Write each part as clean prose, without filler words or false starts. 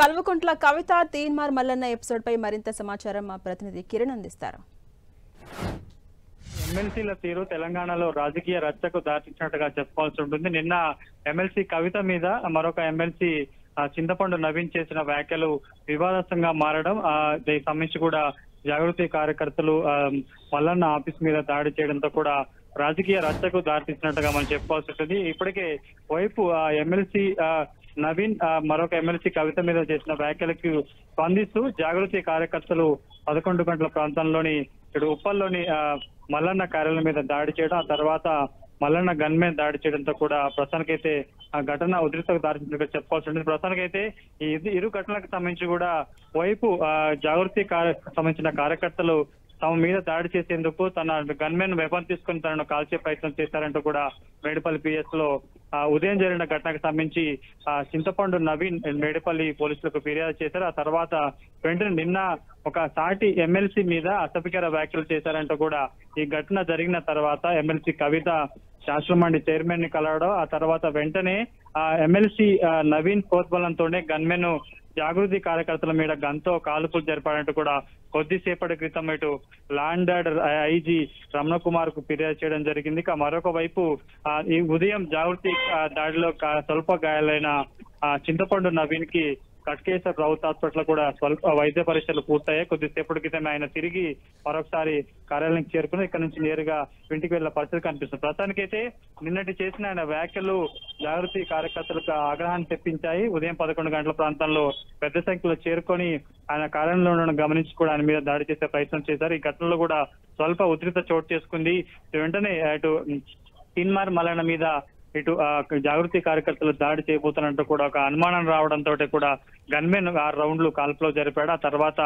Kalvakuntla Kavitha Teenmar Mallanna episode పై మరింత సమాచారం మా ప్రతినిధి కిరణ్ అందిస్తారు. ఎమ్మెల్సీల తీరు తెలంగాణలో రాజకీయ రచ్చకు దారితీసినట్టుగా చెప్పుకోవాల్సి ఉంటుంది. నిన్న ఎమ్మెల్సీ కవిత మీద మరొక ఎమ్మెల్సీ చింతపండు నవీన్ చేసిన వ్యాఖ్యలు వివాదాస్తంగా మారడం, దీనికి సంబంధించి కూడా జాగృతి కార్యకర్తలు మల్లన్న ఆఫీస్ మీద దాడి చేయడంతో కూడా రాజకీయ రచ్చకు దారితీసినట్టుగా మనం చెప్పుకోవాల్సి ఉంటుంది. ఇప్పటికే వైపు ఎమ్మెల్సీ నవీన్ మరొక ఎమ్మెల్సీ కవిత మీద చేసిన వ్యాఖ్యలకు స్పందిస్తూ జాగృతి కార్యకర్తలు 11 గంటల ప్రాంతంలోని ఉప్పల్లోని మల్లన్న కార్యాలయం మీద దాడి చేయడం, ఆ తర్వాత మల్లన్న గన్ మీద దాడి చేయడంతో కూడా ప్రస్తుతానికైతే ఆ ఘటన ఉధృతకు దారితీసినట్టుగా చెప్పుకోవాల్సి ఉంటుంది. ప్రస్తుతానికైతే ఈ ఇరు ఘటనలకు సంబంధించి కూడా వైపు జాగృతి సంబంధించిన కార్యకర్తలు తమ మీద దాడి చేసేందుకు తన గన్మెన్ వెపన్ తీసుకుని తనను కాల్చే ప్రయత్నం చేశారంటూ కూడా మేడిపల్లి పిఎస్ లో ఉదయం జరిగిన ఘటనకు సంబంధించి చింతపండు నవీన్ మేడిపల్లి పోలీసులకు ఫిర్యాదు చేశారు. ఆ తర్వాత వెంటనే నిన్న ఒక సాటి ఎమ్మెల్సీ మీద అసభ్యకర వ్యాఖ్యలు చేశారంటూ కూడా ఈ ఘటన జరిగిన తర్వాత ఎమ్మెల్సీ కవిత శాసన మండలి చైర్మన్ ని కలవడం, ఆ తర్వాత వెంటనే ఎమ్మెల్సీ నవీన్ ప్రోద్బలంతోనే గన్మెన్ జాగృతి కార్యకర్తల మీద గన్తో కాల్పులు జరిపాడంటూ కూడా కొద్దిసేపటి క్రితం ఇటు law and order IG Ramana Kumar కు ఫిర్యాదు చేయడం జరిగింది. మరొక వైపు ఈ ఉదయం జాగృతి దాడిలో స్వల్ప గాయాలైన చింతపండు నవీన్ కి కట్కేశ్వర ప్రభుత్వ హాస్పిటల్ కూడా స్వల్ప వైద్య పరీక్షలు పూర్తయ్యాయి. కొద్దిసేపటి క్రితం ఆయన తిరిగి మరొకసారి కార్యాలయానికి చేరుకుని ఇక్కడ నుంచి నేరుగా ఇంటికి వెళ్లే పరిస్థితి కనిపిస్తుంది. ప్రస్తుతానికైతే నిన్నటి చేసిన ఆయన వ్యాఖ్యలు జాగృతి కార్యకర్తలకు ఆగ్రహాన్ని తెప్పించాయి. ఉదయం 11 గంటల ప్రాంతంలో పెద్ద సంఖ్యలో చేరుకొని ఆయన కార్యాలయంలో ఉండడం గమనించి కూడా ఆయన మీద దాడి చేసే ప్రయత్నం చేశారు. ఈ ఘటనలో కూడా స్వల్ప ఉధృత చోటు చేసుకుంది. వెంటనే అటు తీన్మార్ మల్లన్న మీద ఇటు జాగృతి కార్యకర్తలు దాడి చేయబోతున్నట్టు కూడా ఒక అనుమానం రావడంతో కూడా గన్మెన్ 6 రౌండ్లు కాల్పులో జరిపాడు. ఆ తర్వాత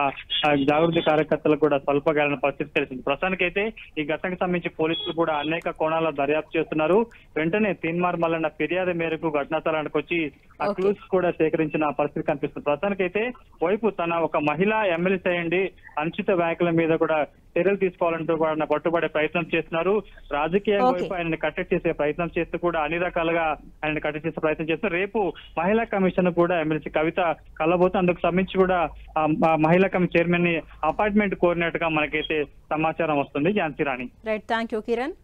జాగృతి కార్యకర్తలు కూడా స్వల్ప గాలిన పరిస్థితి తెలిసింది. ప్రస్తుతానికైతే ఈ ఘటనకు సంబంధించి పోలీసులు కూడా అనేక కోణాల్లో దర్యాప్తు చేస్తున్నారు. వెంటనే తీన్మార్ మల్లన్న ఫిర్యాదు మేరకు ఘటనా స్థలానికి వచ్చి ఆ క్లూస్ కూడా సేకరించిన పరిస్థితి కనిపిస్తుంది. ప్రస్తుతానికైతే వైపు తన ఒక మహిళా ఎమ్మెల్సీ అయ్యండి అనుచిత వ్యాఖ్యల మీద కూడా చర్యలు తీసుకోవాలంటూ కూడా పట్టుబడే ప్రయత్నం చేస్తున్నారు. రాజకీయ వైపు ఆయనని కట్టడి చేసే ప్రయత్నం చేస్తూ కూడా అన్ని రకాలుగా ఆయన కట్టడి చేసే ప్రయత్నం చేస్తున్నారు. రేపు మహిళా కమిషన్ కూడా ఎమ్మెల్సీ కవిత కలబోతూ అందుకు సంబంధించి కూడా మహిళా కమిషన్ చైర్మన్ ని అపాయింట్మెంట్ కోరినట్టుగా మనకైతే సమాచారం వస్తుంది. Jhansi Rani. Right, thank you Kiran.